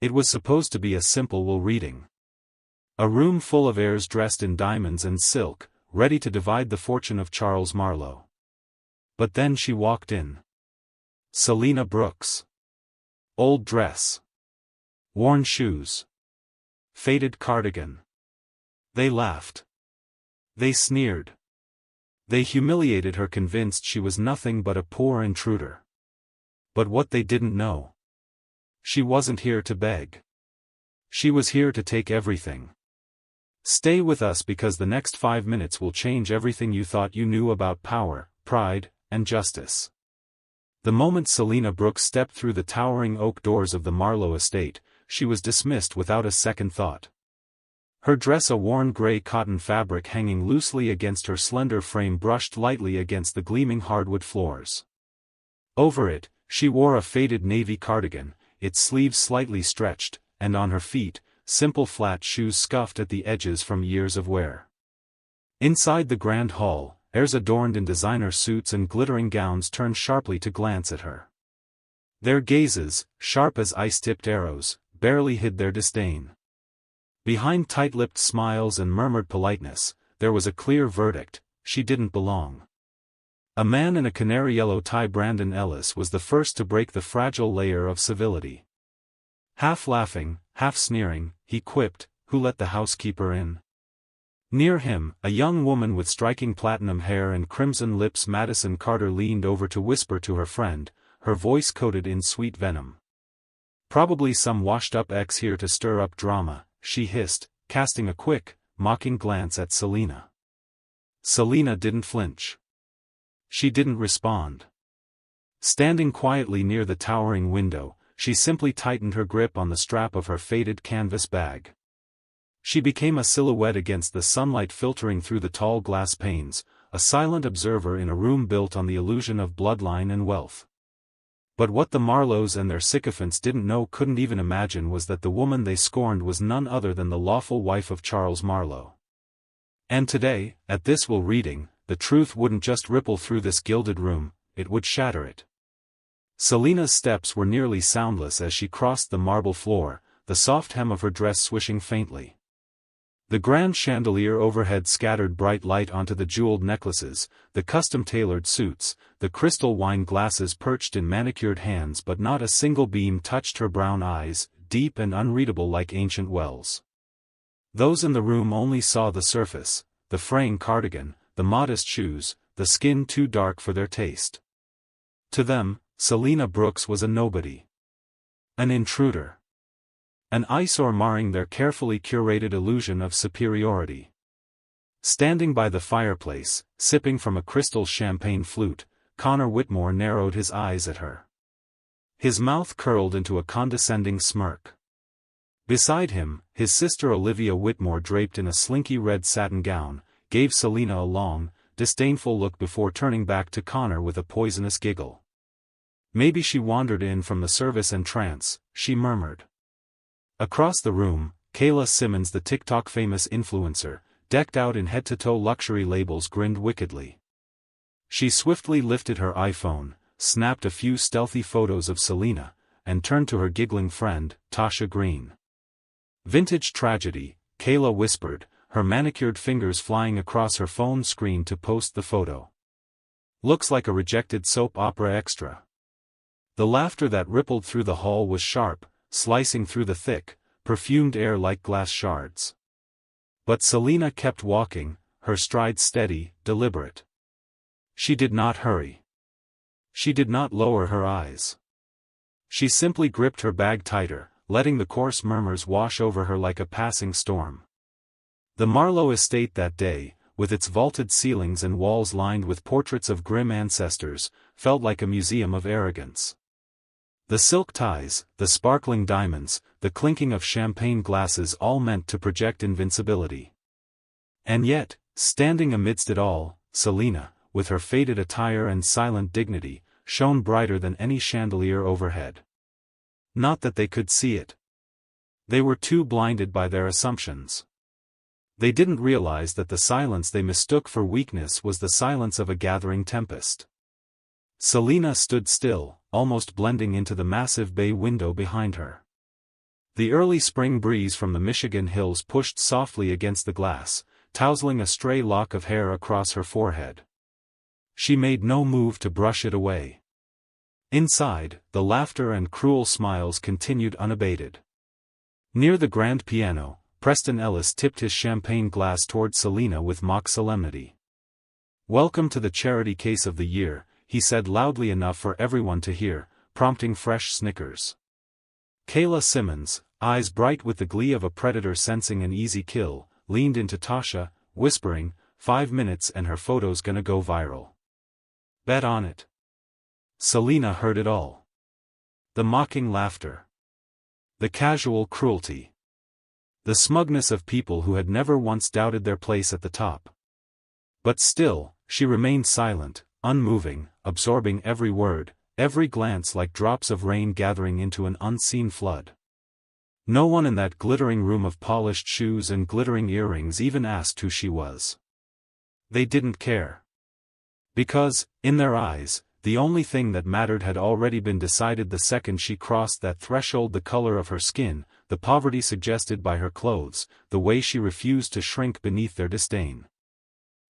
It was supposed to be a simple will reading. A room full of heirs dressed in diamonds and silk, ready to divide the fortune of Charles Marlowe. But then she walked in. Selina Brooks. Old dress. Worn shoes. Faded cardigan. They laughed. They sneered. They humiliated her, convinced she was nothing but a poor intruder. But what they didn't know. She wasn't here to beg. She was here to take everything. Stay with us because the next 5 minutes will change everything you thought you knew about power, pride, and justice. The moment Selina Brooks stepped through the towering oak doors of the Marlowe Estate, she was dismissed without a second thought. Her dress, a worn gray cotton fabric hanging loosely against her slender frame, brushed lightly against the gleaming hardwood floors. Over it, she wore a faded navy cardigan, its sleeves slightly stretched, and on her feet, simple flat shoes scuffed at the edges from years of wear. Inside the grand hall, heirs adorned in designer suits and glittering gowns turned sharply to glance at her. Their gazes, sharp as ice-tipped arrows, barely hid their disdain. Behind tight-lipped smiles and murmured politeness, there was a clear verdict: she didn't belong. A man in a canary-yellow tie, Brandon Ellis, was the first to break the fragile layer of civility. Half laughing, half sneering, he quipped, "Who let the housekeeper in?" Near him, a young woman with striking platinum hair and crimson lips, Madison Carter, leaned over to whisper to her friend, her voice coated in sweet venom. "Probably some washed-up ex here to stir up drama," she hissed, casting a quick, mocking glance at Selina. Selina didn't flinch. She didn't respond. Standing quietly near the towering window, she simply tightened her grip on the strap of her faded canvas bag. She became a silhouette against the sunlight filtering through the tall glass panes, a silent observer in a room built on the illusion of bloodline and wealth. But what the Marlowes and their sycophants didn't know, couldn't even imagine, was that the woman they scorned was none other than the lawful wife of Charles Marlowe. And today, at this will reading, the truth wouldn't just ripple through this gilded room, it would shatter it. Selina's steps were nearly soundless as she crossed the marble floor, the soft hem of her dress swishing faintly. The grand chandelier overhead scattered bright light onto the jeweled necklaces, the custom-tailored suits, the crystal wine glasses perched in manicured hands, but not a single beam touched her brown eyes, deep and unreadable like ancient wells. Those in the room only saw the surface: the fraying cardigan, the modest shoes, the skin too dark for their taste. To them, Selina Brooks was a nobody. An intruder. An eyesore marring their carefully curated illusion of superiority. Standing by the fireplace, sipping from a crystal champagne flute, Connor Whitmore narrowed his eyes at her. His mouth curled into a condescending smirk. Beside him, his sister Olivia Whitmore, draped in a slinky red satin gown, gave Selina a long, disdainful look before turning back to Connor with a poisonous giggle. "Maybe she wandered in from the service and trance," she murmured. Across the room, Kayla Simmons, the TikTok-famous influencer, decked out in head-to-toe luxury labels, grinned wickedly. She swiftly lifted her iPhone, snapped a few stealthy photos of Selina, and turned to her giggling friend, Tasha Green. "Vintage tragedy," Kayla whispered, her manicured fingers flying across her phone screen to post the photo. "Looks like a rejected soap opera extra." The laughter that rippled through the hall was sharp, slicing through the thick, perfumed air like glass shards. But Selina kept walking, her stride steady, deliberate. She did not hurry. She did not lower her eyes. She simply gripped her bag tighter, letting the coarse murmurs wash over her like a passing storm. The Marlowe Estate that day, with its vaulted ceilings and walls lined with portraits of grim ancestors, felt like a museum of arrogance. The silk ties, the sparkling diamonds, the clinking of champagne glasses, all meant to project invincibility. And yet, standing amidst it all, Selina, with her faded attire and silent dignity, shone brighter than any chandelier overhead. Not that they could see it. They were too blinded by their assumptions. They didn't realize that the silence they mistook for weakness was the silence of a gathering tempest. Selina stood still, almost blending into the massive bay window behind her. The early spring breeze from the Michigan hills pushed softly against the glass, tousling a stray lock of hair across her forehead. She made no move to brush it away. Inside, the laughter and cruel smiles continued unabated. Near the grand piano, Preston Ellis tipped his champagne glass toward Selina with mock solemnity. "Welcome to the charity case of the year," he said loudly enough for everyone to hear, prompting fresh snickers. Kayla Simmons, eyes bright with the glee of a predator sensing an easy kill, leaned into Tasha, whispering, 5 minutes and her photo's gonna go viral. Bet on it. Selina heard it all. The mocking laughter. The casual cruelty. The smugness of people who had never once doubted their place at the top. But still, she remained silent, unmoving, absorbing every word, every glance like drops of rain gathering into an unseen flood. No one in that glittering room of polished shoes and glittering earrings even asked who she was. They didn't care. Because, in their eyes, the only thing that mattered had already been decided the second she crossed that threshold: the color of her skin, the poverty suggested by her clothes, the way she refused to shrink beneath their disdain.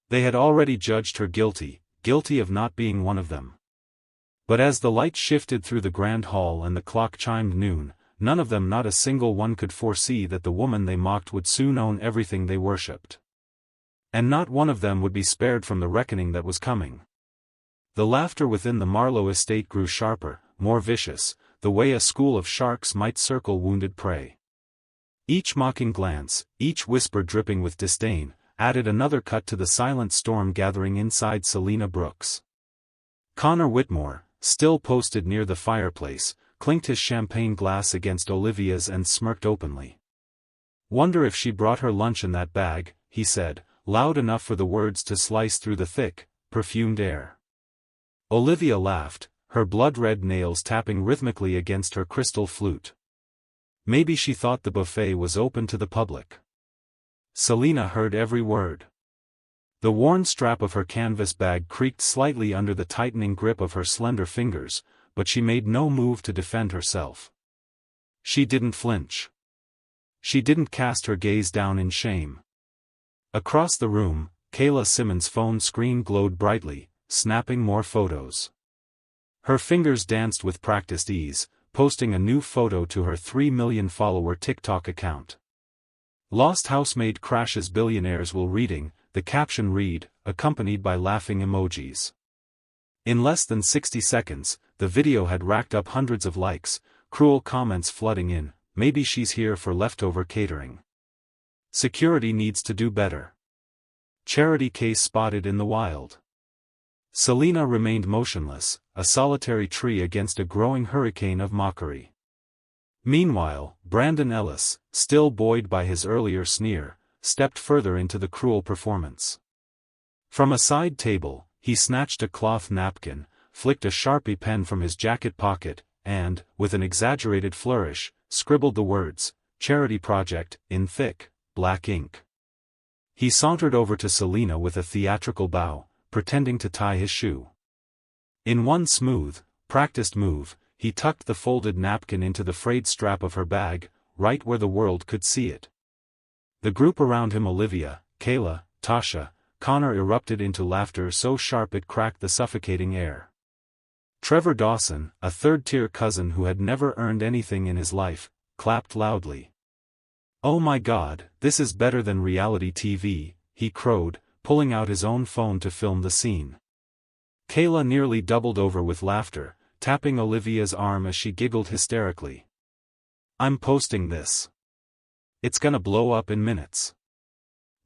They had already judged her guilty of not being one of them. But as the light shifted through the grand hall and the clock chimed noon, none of them, not a single one, could foresee that the woman they mocked would soon own everything they worshipped. And not one of them would be spared from the reckoning that was coming. The laughter within the Marlowe estate grew sharper, more vicious, the way a school of sharks might circle wounded prey. Each mocking glance, each whisper dripping with disdain, added another cut to the silent storm gathering inside Selina Brooks. Connor Whitmore, still posted near the fireplace, clinked his champagne glass against Olivia's and smirked openly. "Wonder if she brought her lunch in that bag," he said, loud enough for the words to slice through the thick, perfumed air. Olivia laughed, her blood-red nails tapping rhythmically against her crystal flute. "Maybe she thought the buffet was open to the public." Selina heard every word. The worn strap of her canvas bag creaked slightly under the tightening grip of her slender fingers, but she made no move to defend herself. She didn't flinch. She didn't cast her gaze down in shame. Across the room, Kayla Simmons' phone screen glowed brightly, snapping more photos. Her fingers danced with practiced ease, posting a new photo to her 3 million follower TikTok account. "Lost housemaid crashes billionaires will reading," the caption read, accompanied by laughing emojis. In less than 60 seconds, the video had racked up hundreds of likes, cruel comments flooding in, "Maybe she's here for leftover catering." "Security needs to do better." "Charity case spotted in the wild." Selina remained motionless, a solitary tree against a growing hurricane of mockery. Meanwhile, Brandon Ellis, still buoyed by his earlier sneer, stepped further into the cruel performance. From a side table, he snatched a cloth napkin, flicked a Sharpie pen from his jacket pocket, and, with an exaggerated flourish, scribbled the words, "Charity Project," in thick, black ink. He sauntered over to Selina with a theatrical bow, pretending to tie his shoe. In one smooth, practiced move, he tucked the folded napkin into the frayed strap of her bag, right where the world could see it. The group around him, Olivia, Kayla, Tasha, Connor, erupted into laughter so sharp it cracked the suffocating air. Trevor Dawson, a third-tier cousin who had never earned anything in his life, clapped loudly. "Oh my God, this is better than reality TV," he crowed, pulling out his own phone to film the scene. Kayla nearly doubled over with laughter, tapping Olivia's arm as she giggled hysterically. "I'm posting this. It's gonna blow up in minutes."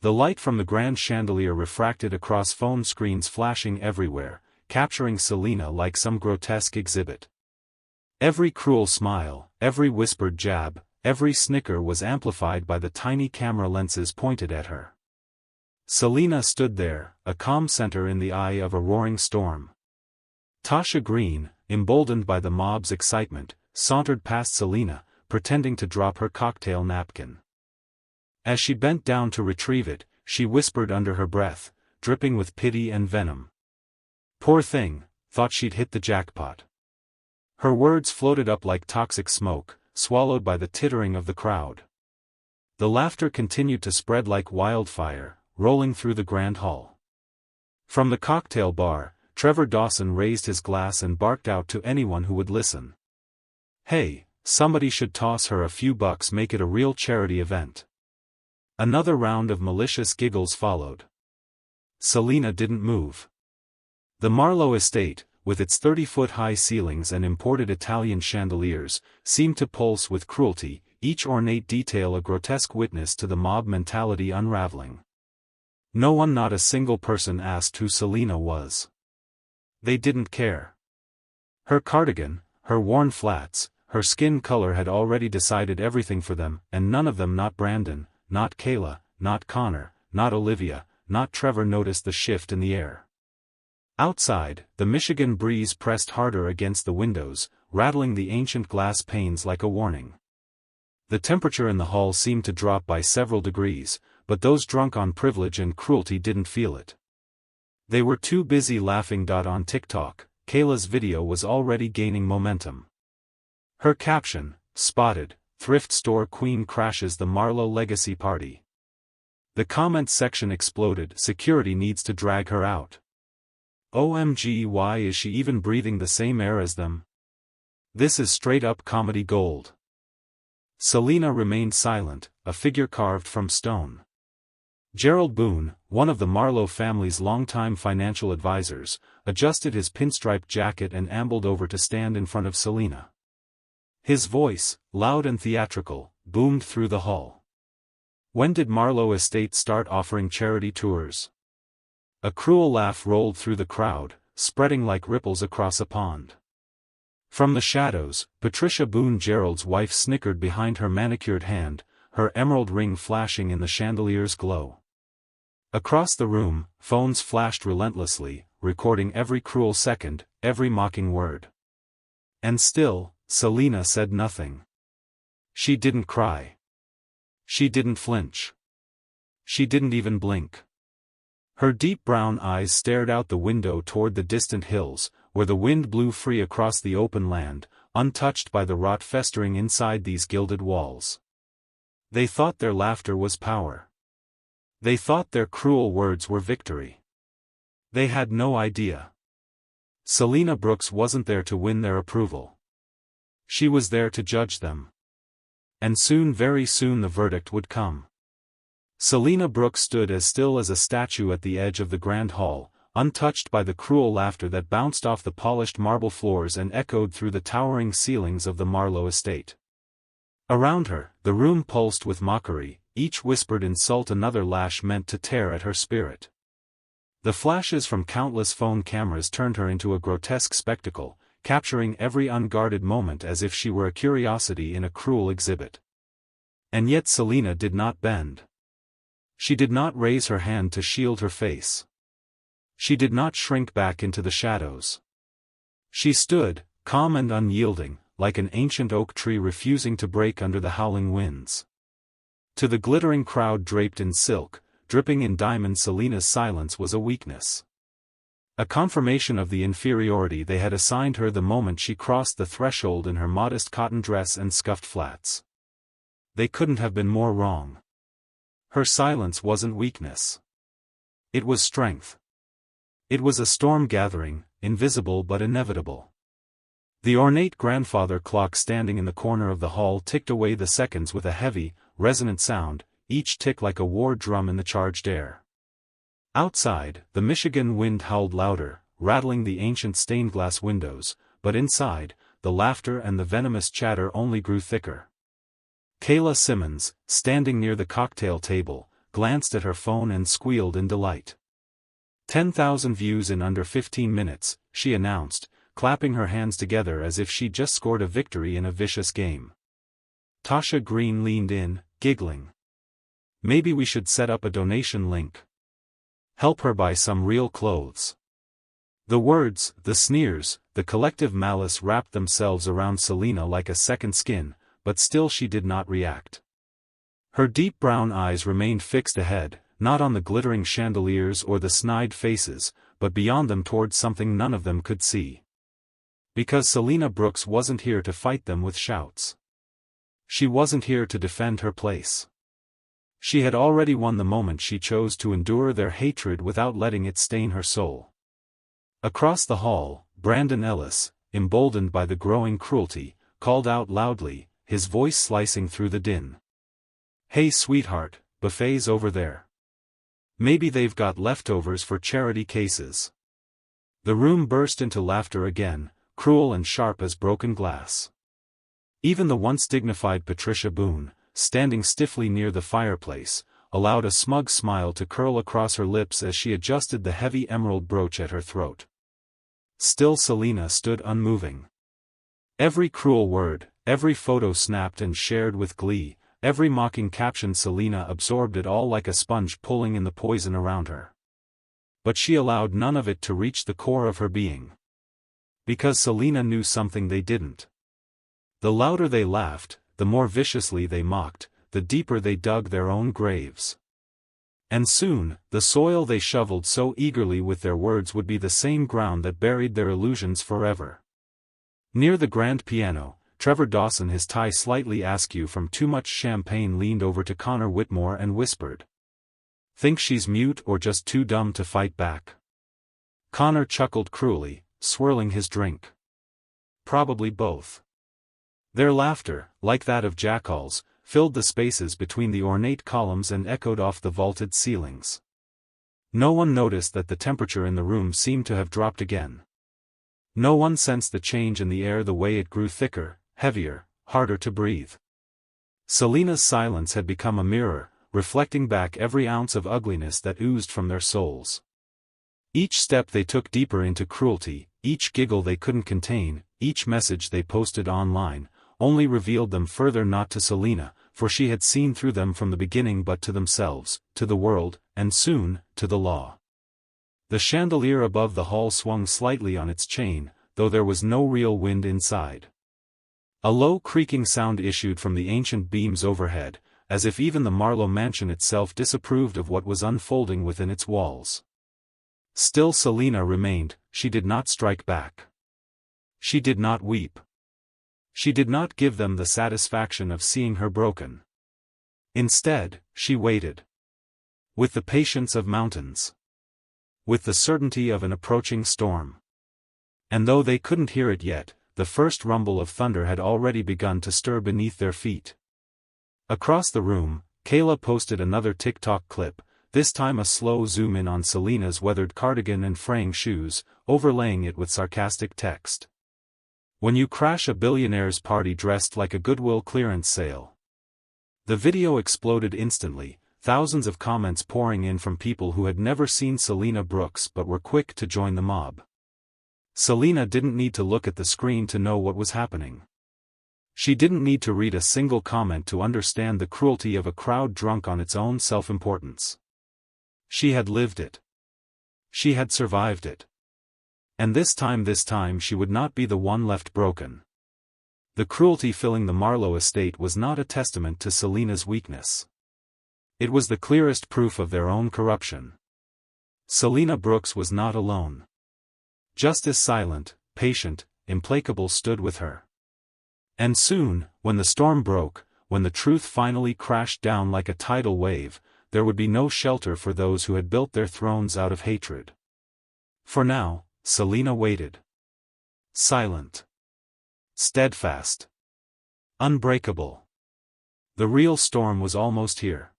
The light from the grand chandelier refracted across phone screens, flashing everywhere, capturing Selina like some grotesque exhibit. Every cruel smile, every whispered jab, every snicker was amplified by the tiny camera lenses pointed at her. Selina stood there, a calm center in the eye of a roaring storm. Tasha Green, emboldened by the mob's excitement, sauntered past Selina, pretending to drop her cocktail napkin. As she bent down to retrieve it, she whispered under her breath, dripping with pity and venom. "Poor thing, thought she'd hit the jackpot." Her words floated up like toxic smoke, swallowed by the tittering of the crowd. The laughter continued to spread like wildfire, rolling through the grand hall. From the cocktail bar, Trevor Dawson raised his glass and barked out to anyone who would listen. "Hey, somebody should toss her a few bucks, make it a real charity event." Another round of malicious giggles followed. Selina didn't move. The Marlowe Estate, with its 30-foot-high ceilings and imported Italian chandeliers, seemed to pulse with cruelty, each ornate detail a grotesque witness to the mob mentality unraveling. No one, not a single person, asked who Selina was. They didn't care. Her cardigan, her worn flats, her skin color had already decided everything for them, and none of them, not Brandon, not Kayla, not Connor, not Olivia, not Trevor, noticed the shift in the air. Outside, the Michigan breeze pressed harder against the windows, rattling the ancient glass panes like a warning. The temperature in the hall seemed to drop by several degrees, but those drunk on privilege and cruelty didn't feel it. They were too busy laughing. On TikTok, Kayla's video was already gaining momentum. Her caption, "Spotted, thrift store queen crashes the Marlowe legacy party." The comments section exploded. "Security needs to drag her out. OMG, why is she even breathing the same air as them? This is straight-up comedy gold." Selina remained silent, a figure carved from stone. Gerald Boone, one of the Marlowe family's longtime financial advisors, adjusted his pinstripe jacket and ambled over to stand in front of Selina. His voice, loud and theatrical, boomed through the hall. "When did Marlowe Estate start offering charity tours?" A cruel laugh rolled through the crowd, spreading like ripples across a pond. From the shadows, Patricia Boone, Gerald's wife, snickered behind her manicured hand, her emerald ring flashing in the chandelier's glow. Across the room, phones flashed relentlessly, recording every cruel second, every mocking word. And still, Selina said nothing. She didn't cry. She didn't flinch. She didn't even blink. Her deep brown eyes stared out the window toward the distant hills, where the wind blew free across the open land, untouched by the rot festering inside these gilded walls. They thought their laughter was power. They thought their cruel words were victory. They had no idea. Selina Brooks wasn't there to win their approval. She was there to judge them. And soon, very soon, the verdict would come. Selina Brooks stood as still as a statue at the edge of the grand hall, untouched by the cruel laughter that bounced off the polished marble floors and echoed through the towering ceilings of the Marlowe Estate. Around her, the room pulsed with mockery, each whispered insult another lash meant to tear at her spirit. The flashes from countless phone cameras turned her into a grotesque spectacle, capturing every unguarded moment as if she were a curiosity in a cruel exhibit. And yet Selina did not bend. She did not raise her hand to shield her face. She did not shrink back into the shadows. She stood, calm and unyielding, like an ancient oak tree refusing to break under the howling winds. To the glittering crowd draped in silk, dripping in diamonds, Selina's silence was a weakness. A confirmation of the inferiority they had assigned her the moment she crossed the threshold in her modest cotton dress and scuffed flats. They couldn't have been more wrong. Her silence wasn't weakness. It was strength. It was a storm gathering, invisible but inevitable. The ornate grandfather clock standing in the corner of the hall ticked away the seconds with a heavy, resonant sound, each tick like a war drum in the charged air. Outside, the Michigan wind howled louder, rattling the ancient stained-glass windows, but inside, the laughter and the venomous chatter only grew thicker. Kayla Simmons, standing near the cocktail table, glanced at her phone and squealed in delight. 10,000 views in under 15 minutes, she announced, clapping her hands together as if she'd just scored a victory in a vicious game. Tasha Green leaned in, giggling. "Maybe we should set up a donation link. Help her buy some real clothes." The words, the sneers, the collective malice wrapped themselves around Selina like a second skin, but still she did not react. Her deep brown eyes remained fixed ahead, not on the glittering chandeliers or the snide faces, but beyond them towards something none of them could see. Because Selina Brooks wasn't here to fight them with shouts. She wasn't here to defend her place. She had already won the moment she chose to endure their hatred without letting it stain her soul. Across the hall, Brandon Ellis, emboldened by the growing cruelty, called out loudly, his voice slicing through the din. "Hey sweetheart, buffet's over there. Maybe they've got leftovers for charity cases." The room burst into laughter again, cruel and sharp as broken glass. Even the once dignified Patricia Boone, standing stiffly near the fireplace, allowed a smug smile to curl across her lips as she adjusted the heavy emerald brooch at her throat. Still Selina stood unmoving. Every cruel word, every photo snapped and shared with glee, every mocking caption, Selina absorbed it all like a sponge pulling in the poison around her. But she allowed none of it to reach the core of her being. Because Selina knew something they didn't. The louder they laughed, the more viciously they mocked, the deeper they dug their own graves. And soon, the soil they shoveled so eagerly with their words would be the same ground that buried their illusions forever. Near the grand piano, Trevor Dawson, his tie slightly askew from too much champagne, leaned over to Connor Whitmore and whispered. "Think she's mute or just too dumb to fight back?" Connor chuckled cruelly, swirling his drink. "Probably both." Their laughter, like that of jackals, filled the spaces between the ornate columns and echoed off the vaulted ceilings. No one noticed that the temperature in the room seemed to have dropped again. No one sensed the change in the air, the way it grew thicker, heavier, harder to breathe. Selina's silence had become a mirror, reflecting back every ounce of ugliness that oozed from their souls. Each step they took deeper into cruelty, each giggle they couldn't contain, each message they posted online, only revealed them further, not to Selina, for she had seen through them from the beginning, but to themselves, to the world, and soon, to the law. The chandelier above the hall swung slightly on its chain, though there was no real wind inside. A low creaking sound issued from the ancient beams overhead, as if even the Marlowe mansion itself disapproved of what was unfolding within its walls. Still Selina remained. She did not strike back. She did not weep. She did not give them the satisfaction of seeing her broken. Instead, she waited. With the patience of mountains. With the certainty of an approaching storm. And though they couldn't hear it yet, the first rumble of thunder had already begun to stir beneath their feet. Across the room, Kayla posted another TikTok clip, this time a slow zoom-in on Selina's weathered cardigan and fraying shoes, overlaying it with sarcastic text. "When you crash a billionaire's party dressed like a Goodwill clearance sale." The video exploded instantly, thousands of comments pouring in from people who had never seen Selina Brooks but were quick to join the mob. Selina didn't need to look at the screen to know what was happening. She didn't need to read a single comment to understand the cruelty of a crowd drunk on its own self-importance. She had lived it. She had survived it. And this time she would not be the one left broken. The cruelty filling the Marlowe estate was not a testament to Selina's weakness. It was the clearest proof of their own corruption. Selina Brooks was not alone. Justice, silent, patient, implacable, stood with her. And soon, when the storm broke, when the truth finally crashed down like a tidal wave, there would be no shelter for those who had built their thrones out of hatred. For now, Selina waited. Silent. Steadfast. Unbreakable. The real storm was almost here.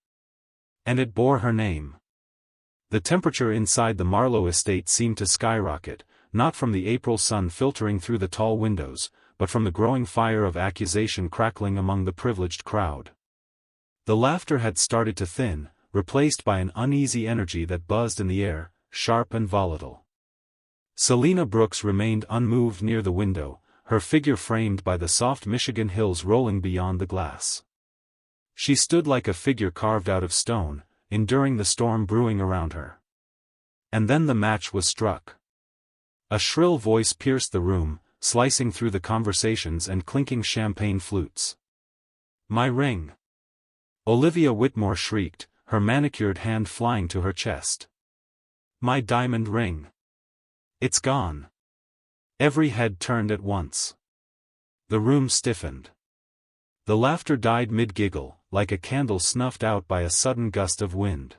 And it bore her name. The temperature inside the Marlowe estate seemed to skyrocket, not from the April sun filtering through the tall windows, but from the growing fire of accusation crackling among the privileged crowd. The laughter had started to thin, replaced by an uneasy energy that buzzed in the air, sharp and volatile. Selina Brooks remained unmoved near the window, her figure framed by the soft Michigan hills rolling beyond the glass. She stood like a figure carved out of stone, enduring the storm brewing around her. And then the match was struck. A shrill voice pierced the room, slicing through the conversations and clinking champagne flutes. "My ring!" Olivia Whitmore shrieked, her manicured hand flying to her chest. "My diamond ring! It's gone!" Every head turned at once. The room stiffened. The laughter died mid-giggle, like a candle snuffed out by a sudden gust of wind.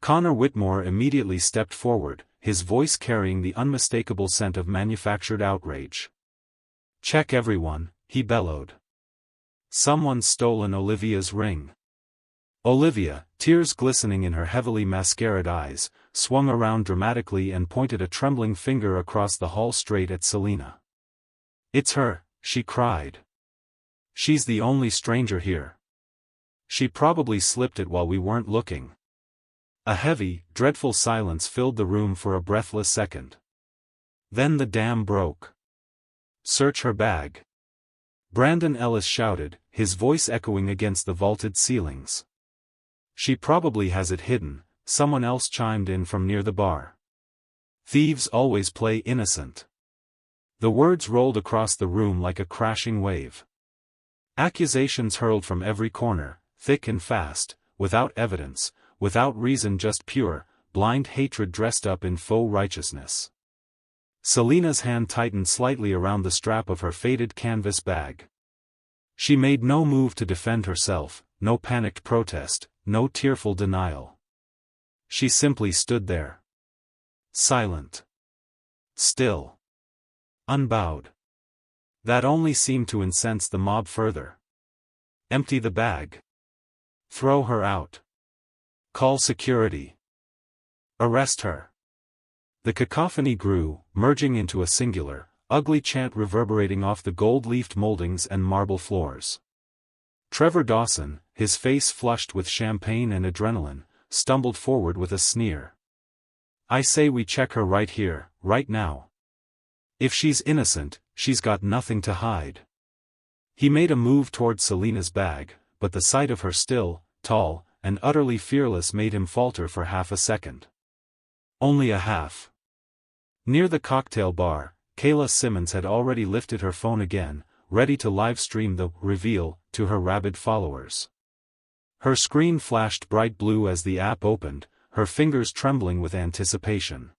Connor Whitmore immediately stepped forward, his voice carrying the unmistakable scent of manufactured outrage. "Check everyone," he bellowed. "Someone's stolen Olivia's ring." Olivia, tears glistening in her heavily mascaraed eyes, swung around dramatically and pointed a trembling finger across the hall straight at Selina. "It's her," she cried. "She's the only stranger here. She probably slipped it while we weren't looking." A heavy, dreadful silence filled the room for a breathless second. Then the dam broke. "Search her bag," Brandon Ellis shouted, his voice echoing against the vaulted ceilings. "She probably has it hidden," someone else chimed in from near the bar. "Thieves always play innocent." The words rolled across the room like a crashing wave. Accusations hurled from every corner, thick and fast, without evidence, without reason, just pure, blind hatred dressed up in faux righteousness. Selina's hand tightened slightly around the strap of her faded canvas bag. She made no move to defend herself, no panicked protest, no tearful denial. She simply stood there. Silent. Still. Unbowed. That only seemed to incense the mob further. Empty the bag. Throw her out. Call security. Arrest her. The cacophony grew, merging into a singular, ugly chant reverberating off the gold-leafed moldings and marble floors. Trevor Dawson, his face flushed with champagne and adrenaline, stumbled forward with a sneer. "I say we check her right here, right now. If she's innocent, she's got nothing to hide." He made a move toward Selina's bag, but the sight of her still, tall, and utterly fearless made him falter for half a second. Only a half. Near the cocktail bar, Kayla Simmons had already lifted her phone again, ready to live-stream the reveal to her rabid followers. Her screen flashed bright blue as the app opened, her fingers trembling with anticipation.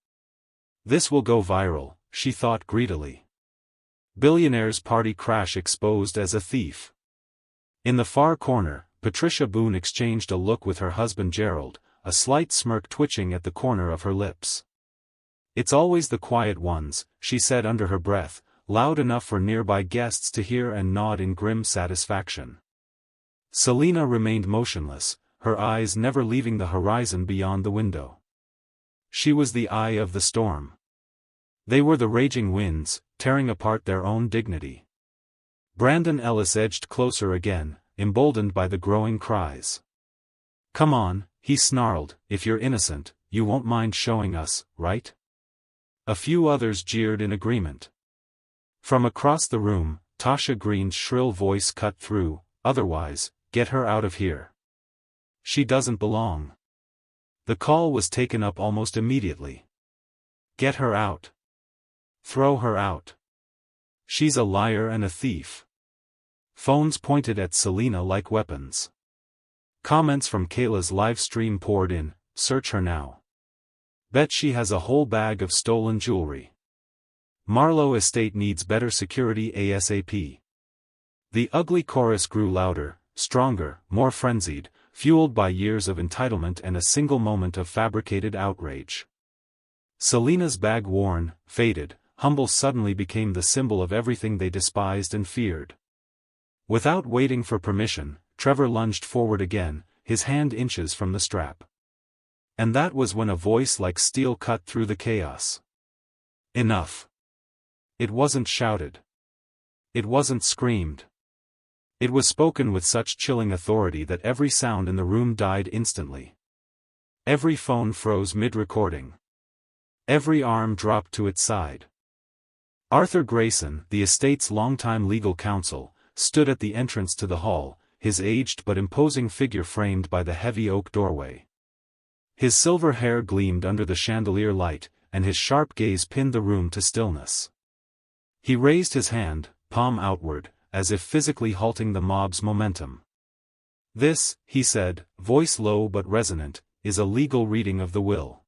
"This will go viral," she thought greedily. "Billionaire's party crash exposed as a thief." In the far corner, Patricia Boone exchanged a look with her husband Gerald, a slight smirk twitching at the corner of her lips. "It's always the quiet ones," she said under her breath, loud enough for nearby guests to hear and nod in grim satisfaction. Selina remained motionless, her eyes never leaving the horizon beyond the window. She was the eye of the storm. They were the raging winds, tearing apart their own dignity. Brandon Ellis edged closer again, emboldened by the growing cries. "Come on," he snarled, "if you're innocent, you won't mind showing us, right?" A few others jeered in agreement. From across the room, Tasha Green's shrill voice cut through, "Otherwise, get her out of here. She doesn't belong." The call was taken up almost immediately. "Get her out. Throw her out. She's a liar and a thief." Phones pointed at Selina like weapons. Comments from Kayla's live stream poured in, "Search her now. Bet she has a whole bag of stolen jewelry. Marlowe Estate needs better security ASAP." The ugly chorus grew louder, stronger, more frenzied, fueled by years of entitlement and a single moment of fabricated outrage. Selina's bag, worn, faded, humble, suddenly became the symbol of everything they despised and feared. Without waiting for permission, Trevor lunged forward again, his hand inches from the strap. And that was when a voice like steel cut through the chaos. "Enough." It wasn't shouted. It wasn't screamed. It was spoken with such chilling authority that every sound in the room died instantly. Every phone froze mid-recording. Every arm dropped to its side. Arthur Grayson, the estate's longtime legal counsel, stood at the entrance to the hall, his aged but imposing figure framed by the heavy oak doorway. His silver hair gleamed under the chandelier light, and his sharp gaze pinned the room to stillness. He raised his hand, palm outward, as if physically halting the mob's momentum. "This," he said, voice low but resonant, "is a legal reading of the will.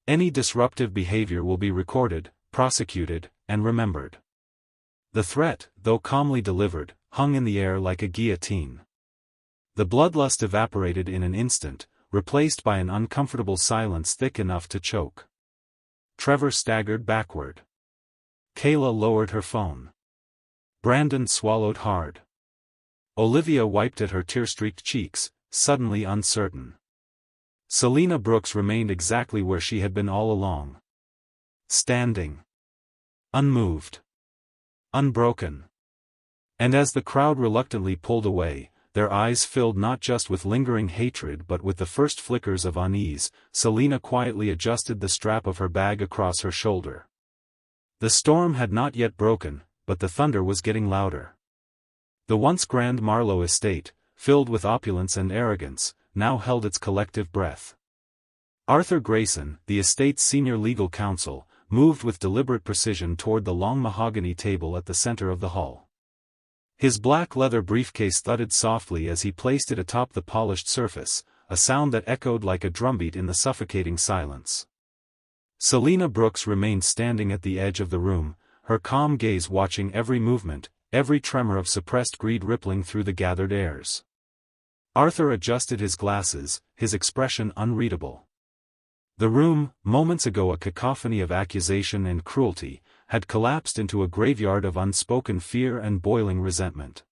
Any disruptive behavior will be recorded, prosecuted, and remembered. The threat, though calmly delivered, hung in the air like a guillotine. The bloodlust evaporated in an instant, replaced by an uncomfortable silence thick enough to choke. Trevor staggered backward. Kayla lowered her phone. Brandon swallowed hard. Olivia wiped at her tear-streaked cheeks, suddenly uncertain. Selina Brooks remained exactly where she had been all along. Standing. Unmoved. Unbroken. And as the crowd reluctantly pulled away, their eyes filled not just with lingering hatred but with the first flickers of unease, Selina quietly adjusted the strap of her bag across her shoulder. The storm had not yet broken, but the thunder was getting louder. The once grand Marlowe Estate, filled with opulence and arrogance, now held its collective breath. Arthur Grayson, the estate's senior legal counsel, moved with deliberate precision toward the long mahogany table at the center of the hall. His black leather briefcase thudded softly as he placed it atop the polished surface, a sound that echoed like a drumbeat in the suffocating silence. Selina Brooks remained standing at the edge of the room, her calm gaze watching every movement, every tremor of suppressed greed rippling through the gathered heirs. Arthur adjusted his glasses, his expression unreadable. The room, moments ago a cacophony of accusation and cruelty, had collapsed into a graveyard of unspoken fear and boiling resentment.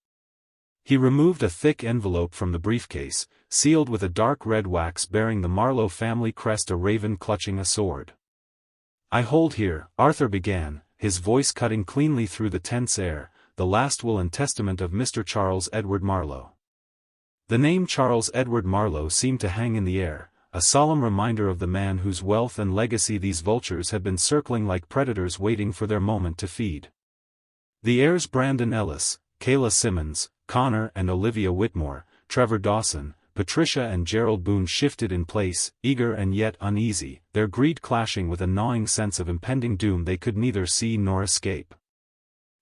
He removed a thick envelope from the briefcase, sealed with a dark red wax bearing the Marlowe family crest, a raven clutching a sword. "I hold here," Arthur began, his voice cutting cleanly through the tense air, "the last will and testament of Mr. Charles Edward Marlowe." The name Charles Edward Marlowe seemed to hang in the air, a solemn reminder of the man whose wealth and legacy these vultures had been circling like predators waiting for their moment to feed. The heirs Brandon Ellis, Kayla Simmons, Connor and Olivia Whitmore, Trevor Dawson, Patricia and Gerald Boone shifted in place, eager and yet uneasy, their greed clashing with a gnawing sense of impending doom they could neither see nor escape.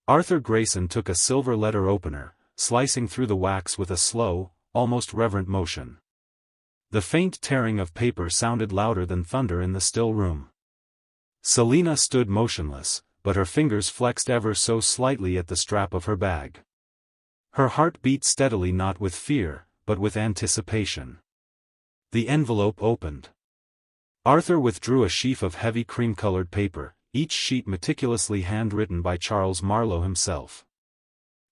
Arthur Grayson took a silver letter opener, slicing through the wax with a slow, almost reverent motion. The faint tearing of paper sounded louder than thunder in the still room. Selina stood motionless, but her fingers flexed ever so slightly at the strap of her bag. Her heart beat steadily, not with fear, but with anticipation. The envelope opened. Arthur withdrew a sheaf of heavy cream-colored paper, each sheet meticulously handwritten by Charles Marlowe himself.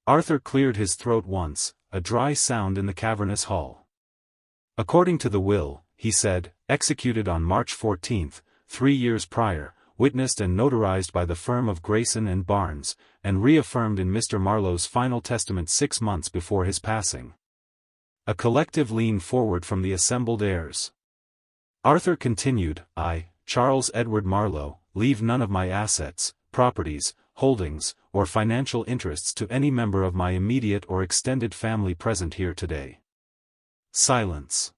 Arthur cleared his throat once, a dry sound in the cavernous hall. "According to the will," he said, "executed on March 14, 3 years prior, witnessed and notarized by the firm of Grayson and Barnes, and reaffirmed in Mr. Marlowe's final testament 6 months before his passing." A collective lean forward from the assembled heirs. Arthur continued, "I, Charles Edward Marlowe, leave none of my assets, properties, holdings, or financial interests to any member of my immediate or extended family present here today." Silence.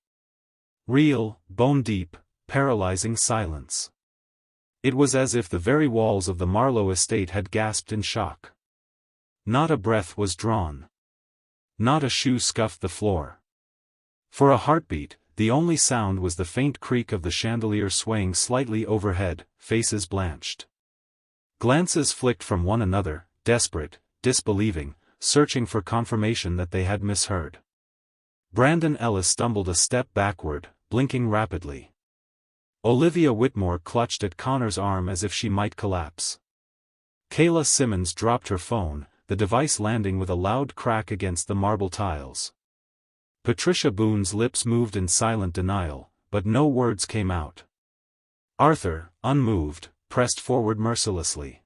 Real, bone-deep, paralyzing silence. It was as if the very walls of the Marlowe estate had gasped in shock. Not a breath was drawn. Not a shoe scuffed the floor. For a heartbeat, the only sound was the faint creak of the chandelier swaying slightly overhead. Faces blanched. Glances flicked from one another, desperate, disbelieving, searching for confirmation that they had misheard. Brandon Ellis stumbled a step backward, blinking rapidly. Olivia Whitmore clutched at Connor's arm as if she might collapse. Kayla Simmons dropped her phone, the device landing with a loud crack against the marble tiles. Patricia Boone's lips moved in silent denial, but no words came out. Arthur, unmoved, pressed forward mercilessly.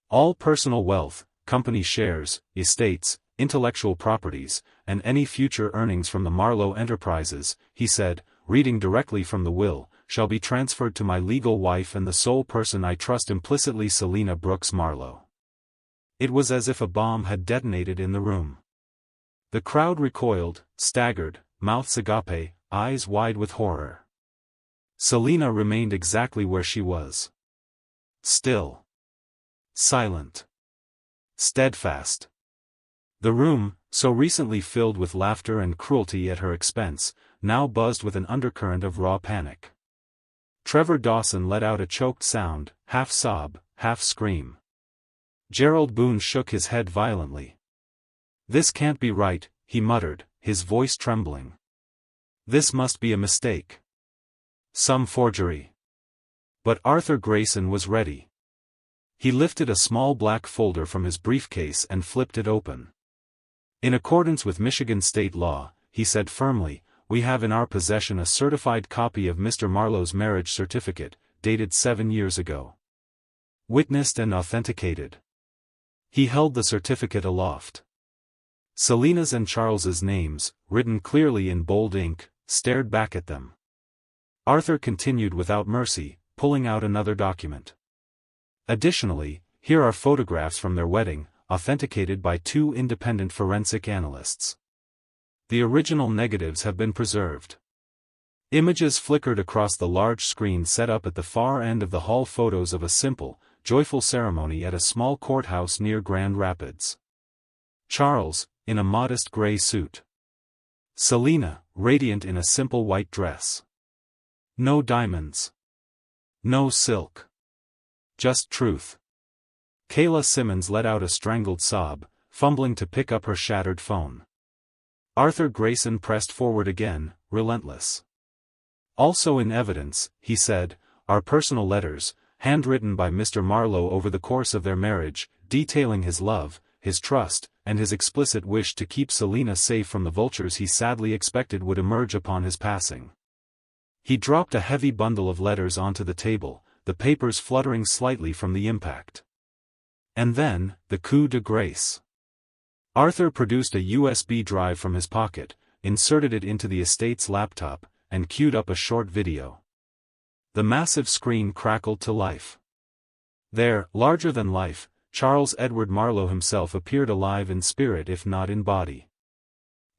"All personal wealth, company shares, estates, intellectual properties, and any future earnings from the Marlowe enterprises," he said, reading directly from the will, "shall be transferred to my legal wife and the sole person I trust implicitly, Selina Brooks Marlowe." It was as if a bomb had detonated in the room. The crowd recoiled, staggered, mouths agape, eyes wide with horror. Selina remained exactly where she was. Still. Silent. Steadfast. The room, so recently filled with laughter and cruelty at her expense, now buzzed with an undercurrent of raw panic. Trevor Dawson let out a choked sound, half sob, half scream. Gerald Boone shook his head violently. "This can't be right," he muttered, his voice trembling. "This must be a mistake. Some forgery." But Arthur Grayson was ready. He lifted a small black folder from his briefcase and flipped it open. "In accordance with Michigan state law," he said firmly, "we have in our possession a certified copy of Mr. Marlowe's marriage certificate, dated 7 years ago. Witnessed and authenticated." He held the certificate aloft. Selina's and Charles's names, written clearly in bold ink, stared back at them. Arthur continued without mercy, pulling out another document. "Additionally, here are photographs from their wedding, authenticated by 2 independent forensic analysts. The original negatives have been preserved." Images flickered across the large screen set up at the far end of the hall, photos of a simple, joyful ceremony at a small courthouse near Grand Rapids. Charles, in a modest gray suit. Selina, radiant in a simple white dress. No diamonds. No silk. Just truth. Kayla Simmons let out a strangled sob, fumbling to pick up her shattered phone. Arthur Grayson pressed forward again, relentless. "Also in evidence," he said, "are personal letters, handwritten by Mr. Marlowe over the course of their marriage, detailing his love, his trust, and his explicit wish to keep Selina safe from the vultures he sadly expected would emerge upon his passing." He dropped a heavy bundle of letters onto the table, the papers fluttering slightly from the impact. And then, the coup de grace. Arthur produced a USB drive from his pocket, inserted it into the estate's laptop, and queued up a short video. The massive screen crackled to life. There, larger than life, Charles Edward Marlowe himself appeared alive in spirit if not in body.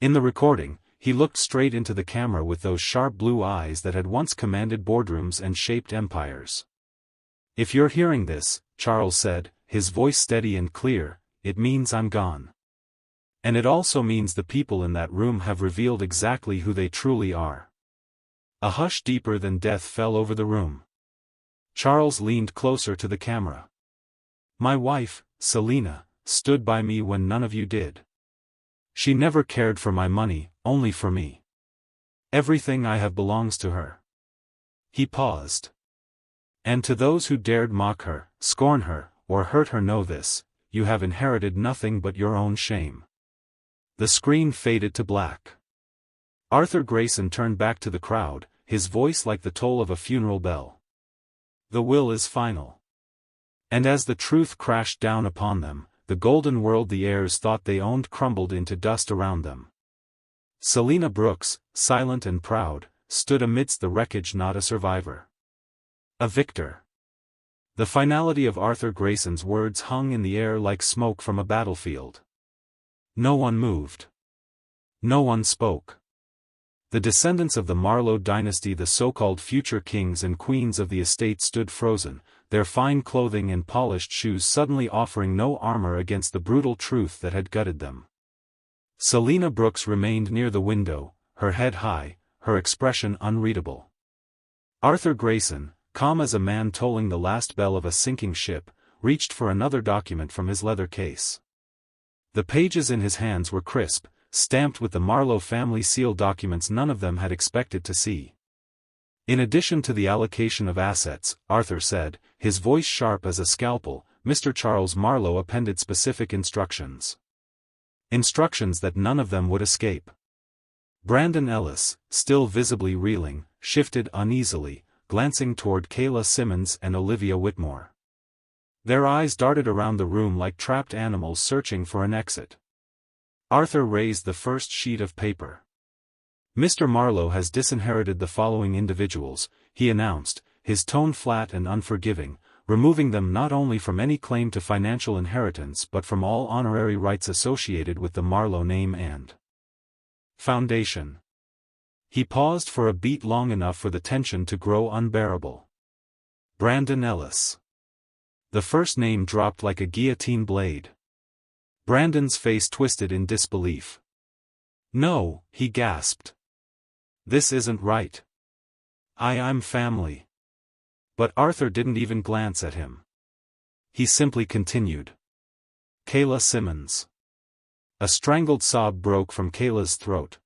In the recording, he looked straight into the camera with those sharp blue eyes that had once commanded boardrooms and shaped empires. "If you're hearing this," Charles said, his voice steady and clear, "it means I'm gone. And it also means the people in that room have revealed exactly who they truly are." A hush deeper than death fell over the room. Charles leaned closer to the camera. "My wife, Selina, stood by me when none of you did. She never cared for my money, only for me. Everything I have belongs to her." He paused. "And to those who dared mock her, scorn her, or hurt her, know this: you have inherited nothing but your own shame." The screen faded to black. Arthur Grayson turned back to the crowd, his voice like the toll of a funeral bell. "The will is final." And as the truth crashed down upon them, the golden world the heirs thought they owned crumbled into dust around them. Selina Brooks, silent and proud, stood amidst the wreckage, not a survivor. A victor. The finality of Arthur Grayson's words hung in the air like smoke from a battlefield. No one moved. No one spoke. The descendants of the Marlowe dynasty, the so-called future kings and queens of the estate, stood frozen, their fine clothing and polished shoes suddenly offering no armor against the brutal truth that had gutted them. Selina Brooks remained near the window, her head high, her expression unreadable. Arthur Grayson, calm as a man tolling the last bell of a sinking ship, reached for another document from his leather case. The pages in his hands were crisp, stamped with the Marlowe family seal, documents none of them had expected to see. "In addition to the allocation of assets," Arthur said, his voice sharp as a scalpel, "Mr. Charles Marlowe appended specific instructions. Instructions that none of them would escape." Brandon Ellis, still visibly reeling, shifted uneasily, glancing toward Kayla Simmons and Olivia Whitmore. Their eyes darted around the room like trapped animals searching for an exit. Arthur raised the first sheet of paper. "Mr. Marlowe has disinherited the following individuals," he announced, his tone flat and unforgiving, removing them not only from any claim to financial inheritance but from all honorary rights associated with the Marlowe name and foundation. He paused for a beat long enough for the tension to grow unbearable. Brandon Ellis. The first name dropped like a guillotine blade. Brandon's face twisted in disbelief. "No," he gasped. "This isn't right. I'm family." But Arthur didn't even glance at him. He simply continued. Kayla Simmons. A strangled sob broke from Kayla's throat.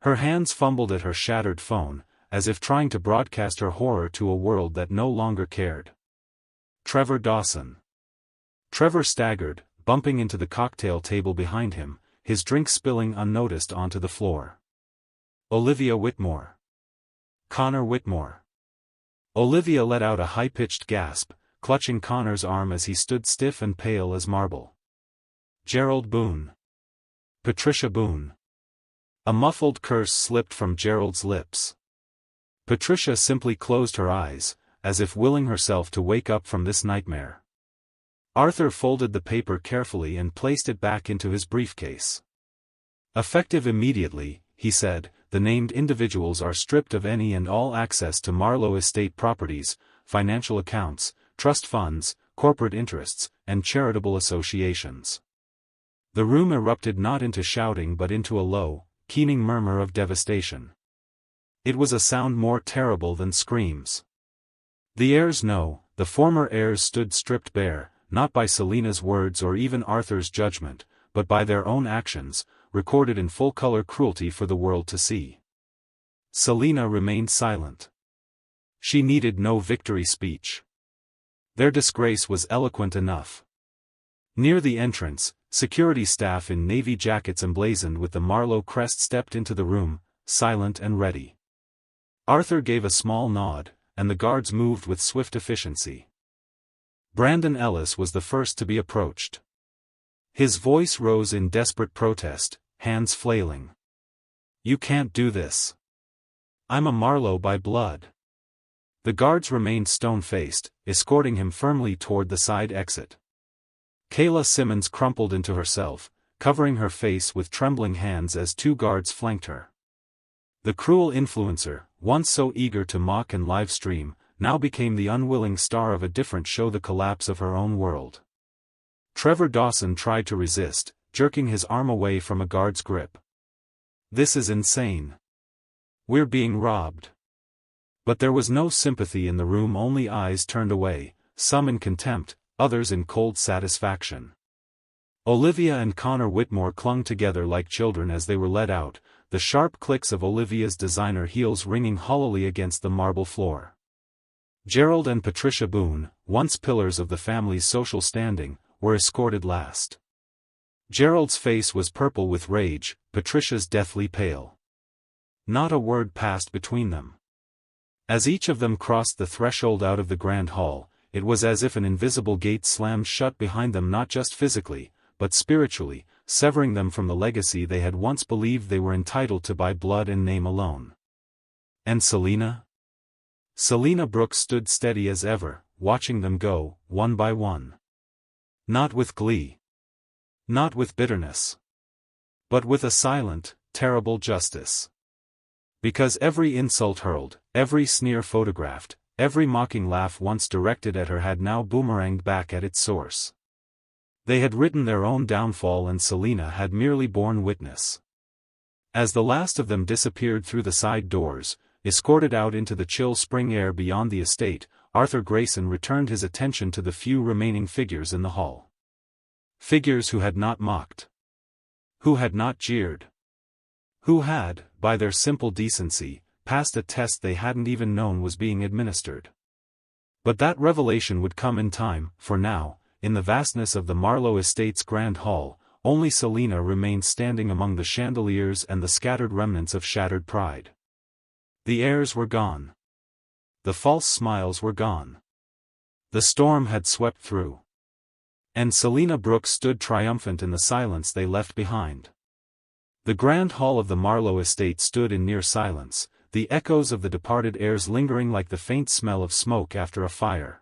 Her hands fumbled at her shattered phone, as if trying to broadcast her horror to a world that no longer cared. Trevor Dawson. Trevor staggered, bumping into the cocktail table behind him, his drink spilling unnoticed onto the floor. Olivia Whitmore. Connor Whitmore. Olivia let out a high-pitched gasp, clutching Connor's arm as he stood stiff and pale as marble. Gerald Boone. Patricia Boone. A muffled curse slipped from Gerald's lips. Patricia simply closed her eyes, as if willing herself to wake up from this nightmare. Arthur folded the paper carefully and placed it back into his briefcase. Effective immediately, he said, the named individuals are stripped of any and all access to Marlowe Estate properties, financial accounts, trust funds, corporate interests, and charitable associations. The room erupted not into shouting but into a low, keening murmur of devastation. It was a sound more terrible than screams. The heirs know, the former heirs stood stripped bare, not by Selina's words or even Arthur's judgment, but by their own actions, recorded in full-color cruelty for the world to see. Selina remained silent. She needed no victory speech. Their disgrace was eloquent enough. Near the entrance, security staff in navy jackets emblazoned with the Marlowe crest stepped into the room, silent and ready. Arthur gave a small nod, and the guards moved with swift efficiency. Brandon Ellis was the first to be approached. His voice rose in desperate protest, hands flailing. "You can't do this. I'm a Marlowe by blood." The guards remained stone-faced, escorting him firmly toward the side exit. Kayla Simmons crumpled into herself, covering her face with trembling hands as two guards flanked her. The cruel influencer, once so eager to mock and live-stream, now became the unwilling star of a different show, the collapse of her own world. Trevor Dawson tried to resist, jerking his arm away from a guard's grip. "This is insane. We're being robbed." But there was no sympathy in the room, only eyes turned away, some in contempt, others in cold satisfaction. Olivia and Connor Whitmore clung together like children as they were led out, the sharp clicks of Olivia's designer heels ringing hollowly against the marble floor. Gerald and Patricia Boone, once pillars of the family's social standing, were escorted last. Gerald's face was purple with rage, Patricia's deathly pale. Not a word passed between them. As each of them crossed the threshold out of the grand hall, it was as if an invisible gate slammed shut behind them, not just physically, but spiritually, severing them from the legacy they had once believed they were entitled to by blood and name alone. And Selina? Selina Brooks stood steady as ever, watching them go, one by one. Not with glee. Not with bitterness. But with a silent, terrible justice. Because every insult hurled, every sneer photographed, every mocking laugh once directed at her had now boomeranged back at its source. They had written their own downfall, and Selina had merely borne witness. As the last of them disappeared through the side doors, escorted out into the chill spring air beyond the estate, Arthur Grayson returned his attention to the few remaining figures in the hall. Figures who had not mocked. Who had not jeered. Who had, by their simple decency, passed a test they hadn't even known was being administered. But that revelation would come in time, for now, in the vastness of the Marlowe Estate's grand hall, only Selina remained standing among the chandeliers and the scattered remnants of shattered pride. The heirs were gone. The false smiles were gone. The storm had swept through. And Selina Brooks stood triumphant in the silence they left behind. The grand hall of the Marlowe Estate stood in near silence, the echoes of the departed heirs lingering like the faint smell of smoke after a fire.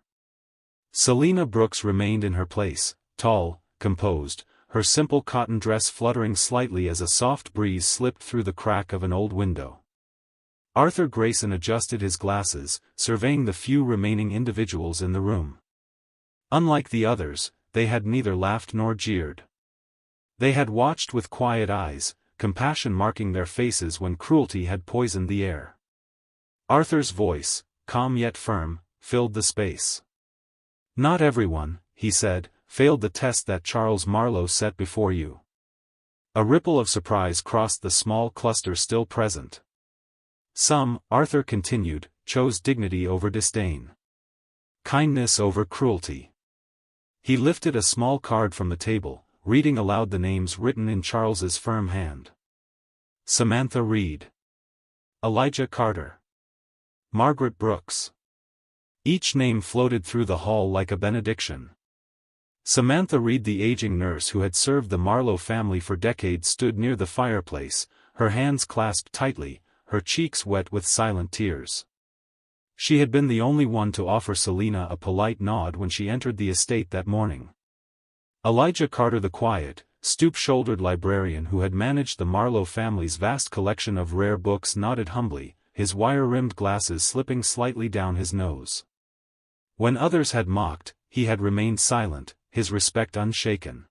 Selina Brooks remained in her place, tall, composed, her simple cotton dress fluttering slightly as a soft breeze slipped through the crack of an old window. Arthur Grayson adjusted his glasses, surveying the few remaining individuals in the room. Unlike the others, they had neither laughed nor jeered. They had watched with quiet eyes, compassion marking their faces when cruelty had poisoned the air. Arthur's voice, calm yet firm, filled the space. "Not everyone," he said, failed the test that Charles Marlowe set before you. A ripple of surprise crossed the small cluster still present. Some, Arthur continued, chose dignity over disdain. Kindness over cruelty. He lifted a small card from the table, reading aloud the names written in Charles's firm hand. Samantha Reed. Elijah Carter. Margaret Brooks. Each name floated through the hall like a benediction. Samantha Reed, the aging nurse who had served the Marlowe family for decades, stood near the fireplace, her hands clasped tightly, her cheeks wet with silent tears. She had been the only one to offer Selina a polite nod when she entered the estate that morning. Elijah Carter, the quiet, stoop-shouldered librarian who had managed the Marlowe family's vast collection of rare books, nodded humbly, his wire-rimmed glasses slipping slightly down his nose. When others had mocked, he had remained silent, his respect unshaken.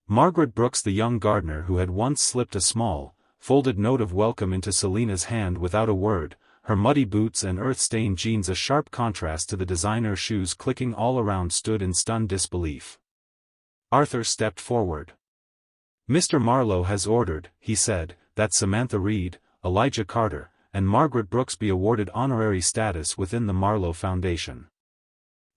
Margaret Brooks, the young gardener who had once slipped a small, folded note of welcome into Selina's hand without a word, her muddy boots and earth-stained jeans a sharp contrast to the designer shoes clicking all around, stood in stunned disbelief. Arthur stepped forward. "Mr. Marlowe has ordered," he said, "that Samantha Reed, Elijah Carter, and Margaret Brooks be awarded honorary status within the Marlowe Foundation.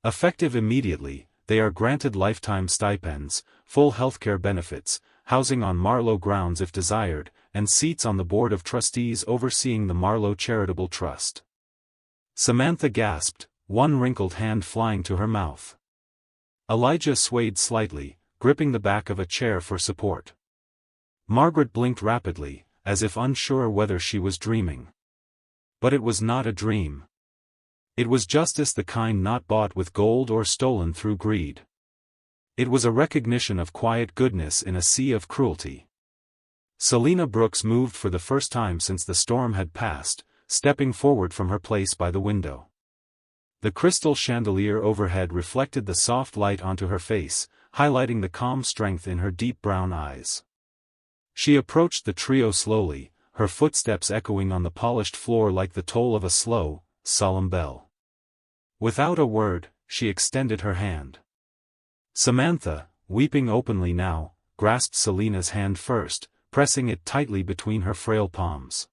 Effective immediately, they are granted lifetime stipends, full healthcare benefits, housing on Marlowe grounds if desired, and seats on the board of trustees overseeing the Marlowe Charitable Trust." Samantha gasped, one wrinkled hand flying to her mouth. Elijah swayed slightly, gripping the back of a chair for support. Margaret blinked rapidly, as if unsure whether she was dreaming. But it was not a dream. It was justice, the kind not bought with gold or stolen through greed. It was a recognition of quiet goodness in a sea of cruelty. Selina Brooks moved for the first time since the storm had passed, stepping forward from her place by the window. The crystal chandelier overhead reflected the soft light onto her face, highlighting the calm strength in her deep brown eyes. She approached the trio slowly, her footsteps echoing on the polished floor like the toll of a slow, solemn bell. Without a word, she extended her hand. Samantha, weeping openly now, grasped Selina's hand first, pressing it tightly between her frail palms.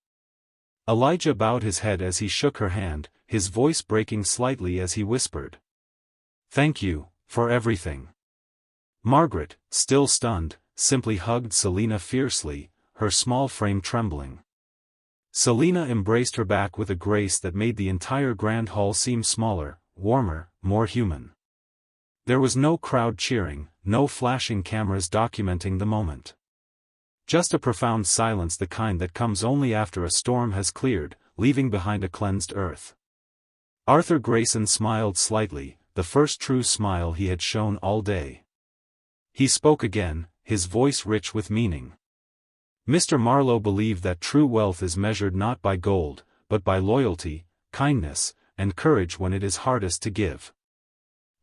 Elijah bowed his head as he shook her hand, his voice breaking slightly as he whispered, "Thank you, for everything." Margaret, still stunned, simply hugged Selina fiercely, her small frame trembling. Selina embraced her back with a grace that made the entire grand hall seem smaller, warmer, more human. There was no crowd cheering, no flashing cameras documenting the moment. Just a profound silence, the kind that comes only after a storm has cleared, leaving behind a cleansed earth. Arthur Grayson smiled slightly, the first true smile he had shown all day. He spoke again, his voice rich with meaning. "Mr. Marlowe believed that true wealth is measured not by gold, but by loyalty, kindness, and courage when it is hardest to give."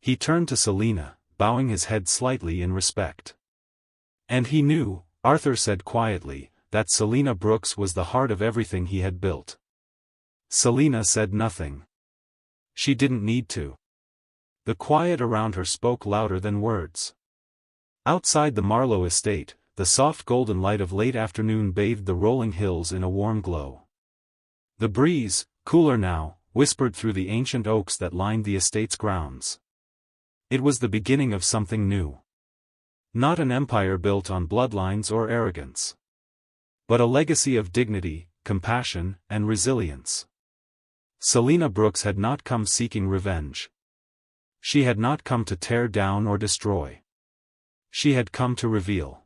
He turned to Selina, bowing his head slightly in respect. "And he knew," Arthur said quietly, "that Selina Brooks was the heart of everything he had built." Selina said nothing. She didn't need to. The quiet around her spoke louder than words. Outside the Marlowe estate, the soft golden light of late afternoon bathed the rolling hills in a warm glow. The breeze, cooler now, whispered through the ancient oaks that lined the estate's grounds. It was the beginning of something new. Not an empire built on bloodlines or arrogance, but a legacy of dignity, compassion, and resilience. Selina Brooks had not come seeking revenge. She had not come to tear down or destroy. She had come to reveal.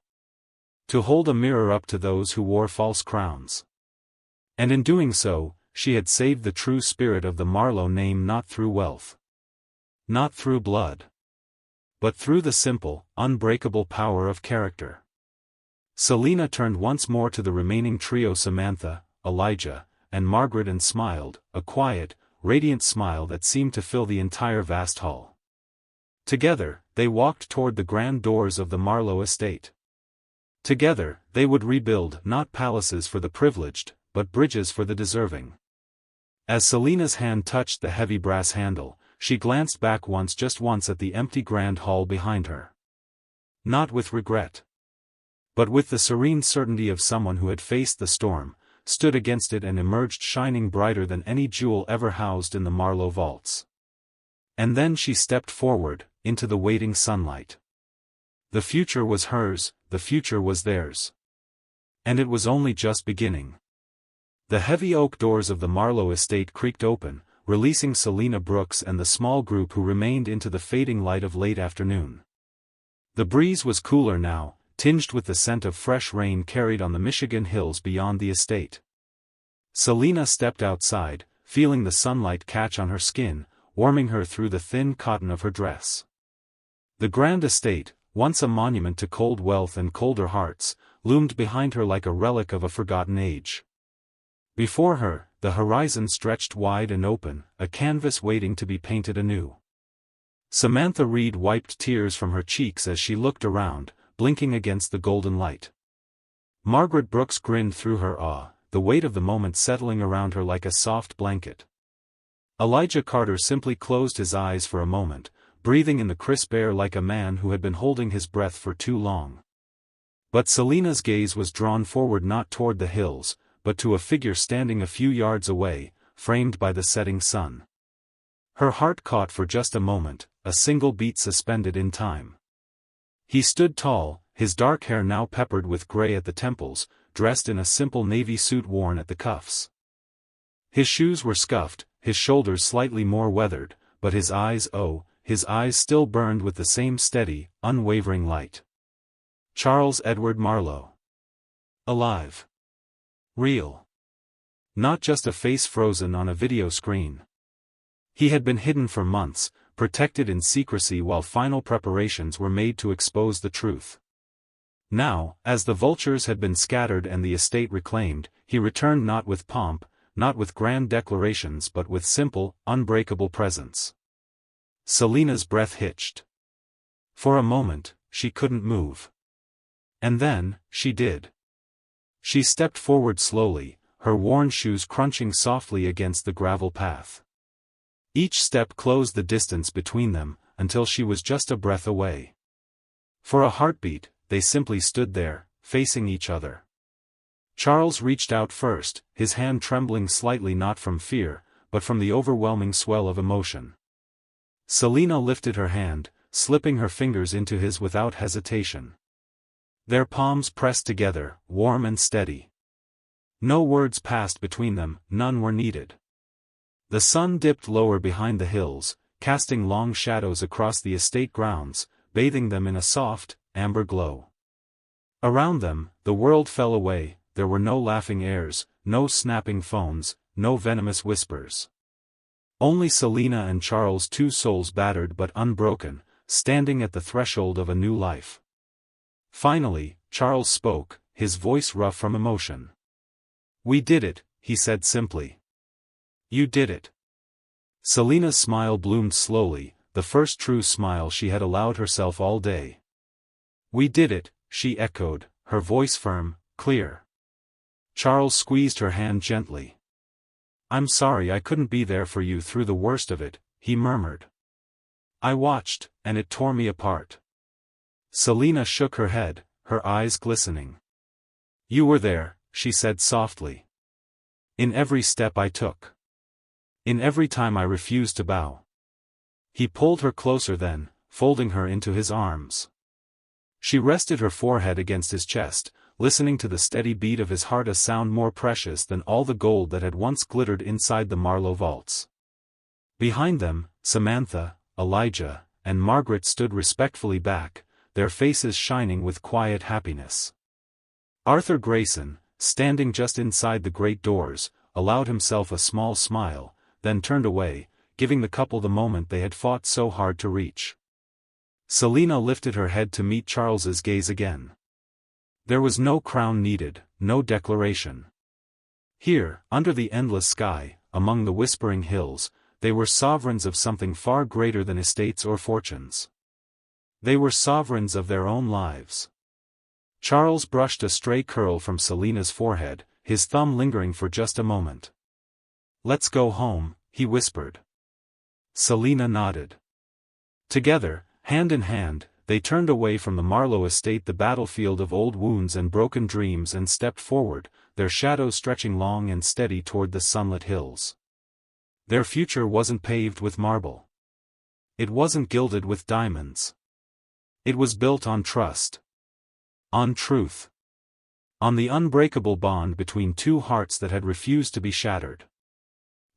To hold a mirror up to those who wore false crowns. And in doing so, she had saved the true spirit of the Marlowe name, not through wealth, not through blood, but through the simple, unbreakable power of character. Selina turned once more to the remaining trio, Samantha, Elijah, and Margaret, and smiled, a quiet, radiant smile that seemed to fill the entire vast hall. Together, they walked toward the grand doors of the Marlowe estate. Together, they would rebuild not palaces for the privileged, but bridges for the deserving. As Selina's hand touched the heavy brass handle, she glanced back once, just once, at the empty grand hall behind her. Not with regret, but with the serene certainty of someone who had faced the storm, stood against it and emerged shining brighter than any jewel ever housed in the Marlowe vaults. And then she stepped forward, into the waiting sunlight. The future was hers, the future was theirs. And it was only just beginning. The heavy oak doors of the Marlowe estate creaked open, releasing Selina Brooks and the small group who remained into the fading light of late afternoon. The breeze was cooler now, tinged with the scent of fresh rain carried on the Michigan hills beyond the estate. Selina stepped outside, feeling the sunlight catch on her skin, warming her through the thin cotton of her dress. The grand estate, once a monument to cold wealth and colder hearts, loomed behind her like a relic of a forgotten age. Before her, the horizon stretched wide and open, a canvas waiting to be painted anew. Samantha Reed wiped tears from her cheeks as she looked around, blinking against the golden light. Margaret Brooks grinned through her awe, the weight of the moment settling around her like a soft blanket. Elijah Carter simply closed his eyes for a moment, breathing in the crisp air like a man who had been holding his breath for too long. But Selina's gaze was drawn forward, not toward the hills, but to a figure standing a few yards away, framed by the setting sun. Her heart caught for just a moment, a single beat suspended in time. He stood tall, his dark hair now peppered with gray at the temples, dressed in a simple navy suit worn at the cuffs. His shoes were scuffed, his shoulders slightly more weathered, but his eyes still burned with the same steady, unwavering light. Charles Edward Marlowe. Alive. Real. Not just a face frozen on a video screen. He had been hidden for months, protected in secrecy while final preparations were made to expose the truth. Now, as the vultures had been scattered and the estate reclaimed, he returned not with pomp, not with grand declarations but with simple, unbreakable presence. Selina's breath hitched. For a moment, she couldn't move. And then, she did. She stepped forward slowly, her worn shoes crunching softly against the gravel path. Each step closed the distance between them, until she was just a breath away. For a heartbeat, they simply stood there, facing each other. Charles reached out first, his hand trembling slightly not from fear, but from the overwhelming swell of emotion. Selina lifted her hand, slipping her fingers into his without hesitation. Their palms pressed together, warm and steady. No words passed between them, none were needed. The sun dipped lower behind the hills, casting long shadows across the estate grounds, bathing them in a soft, amber glow. Around them, the world fell away, there were no laughing heirs, no snapping phones, no venomous whispers. Only Selina and Charles, two souls battered but unbroken, standing at the threshold of a new life. Finally, Charles spoke, his voice rough from emotion. "We did it," he said simply. "You did it." Selina's smile bloomed slowly, the first true smile she had allowed herself all day. "We did it," she echoed, her voice firm, clear. Charles squeezed her hand gently. "I'm sorry I couldn't be there for you through the worst of it," he murmured. "I watched, and it tore me apart." Selina shook her head, her eyes glistening. "You were there," she said softly. "In every step I took. In every time I refused to bow." He pulled her closer then, folding her into his arms. She rested her forehead against his chest, listening to the steady beat of his heart, a sound more precious than all the gold that had once glittered inside the Marlowe vaults. Behind them, Samantha, Elijah, and Margaret stood respectfully back, their faces shining with quiet happiness. Arthur Grayson, standing just inside the great doors, allowed himself a small smile, then turned away, giving the couple the moment they had fought so hard to reach. Selina lifted her head to meet Charles's gaze again. There was no crown needed, no declaration. Here, under the endless sky, among the whispering hills, they were sovereigns of something far greater than estates or fortunes. They were sovereigns of their own lives. Charles brushed a stray curl from Selina's forehead, his thumb lingering for just a moment. "Let's go home," he whispered. Selina nodded. Together, hand in hand, they turned away from the Marlowe Estate, the battlefield of old wounds and broken dreams, and stepped forward, their shadows stretching long and steady toward the sunlit hills. Their future wasn't paved with marble. It wasn't gilded with diamonds. It was built on trust. On truth. On the unbreakable bond between two hearts that had refused to be shattered.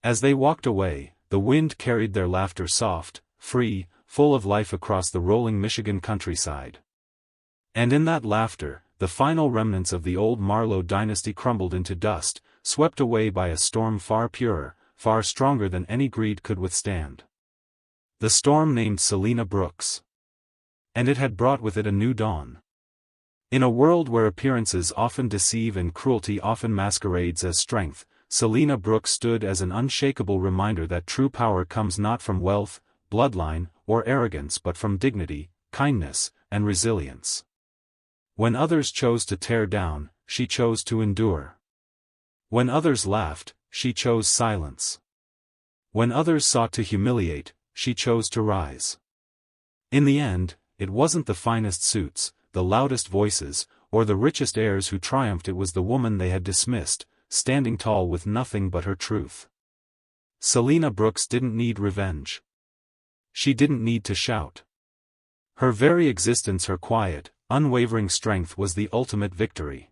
As they walked away, the wind carried their laughter soft, free, full of life across the rolling Michigan countryside. And in that laughter, the final remnants of the old Marlowe dynasty crumbled into dust, swept away by a storm far purer, far stronger than any greed could withstand. The storm named Selina Brooks. And it had brought with it a new dawn. In a world where appearances often deceive and cruelty often masquerades as strength, Selina Brooks stood as an unshakable reminder that true power comes not from wealth, bloodline, or arrogance but from dignity, kindness, and resilience. When others chose to tear down, she chose to endure. When others laughed, she chose silence. When others sought to humiliate, she chose to rise. In the end, it wasn't the finest suits, the loudest voices, or the richest heirs who triumphed. It was the woman they had dismissed, standing tall with nothing but her truth. Selina Brooks didn't need revenge. She didn't need to shout. Her very existence, her quiet, unwavering strength was the ultimate victory.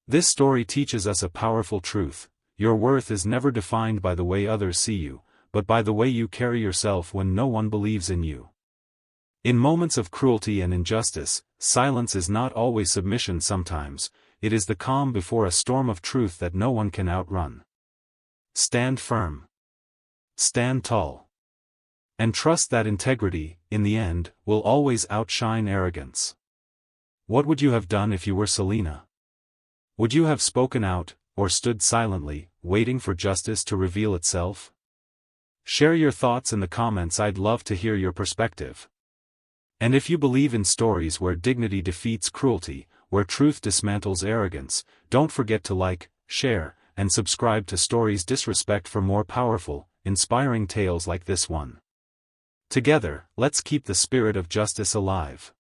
This story teaches us a powerful truth: your worth is never defined by the way others see you, but by the way you carry yourself when no one believes in you. In moments of cruelty and injustice, silence is not always submission. Sometimes, it is the calm before a storm of truth that no one can outrun. Stand firm. Stand tall. And trust that integrity, in the end, will always outshine arrogance. What would you have done if you were Selina? Would you have spoken out, or stood silently, waiting for justice to reveal itself? Share your thoughts in the comments. I'd love to hear your perspective. And if you believe in stories where dignity defeats cruelty, where truth dismantles arrogance, don't forget to like, share, and subscribe to Stories Disrespect for more powerful, inspiring tales like this one. Together, let's keep the spirit of justice alive.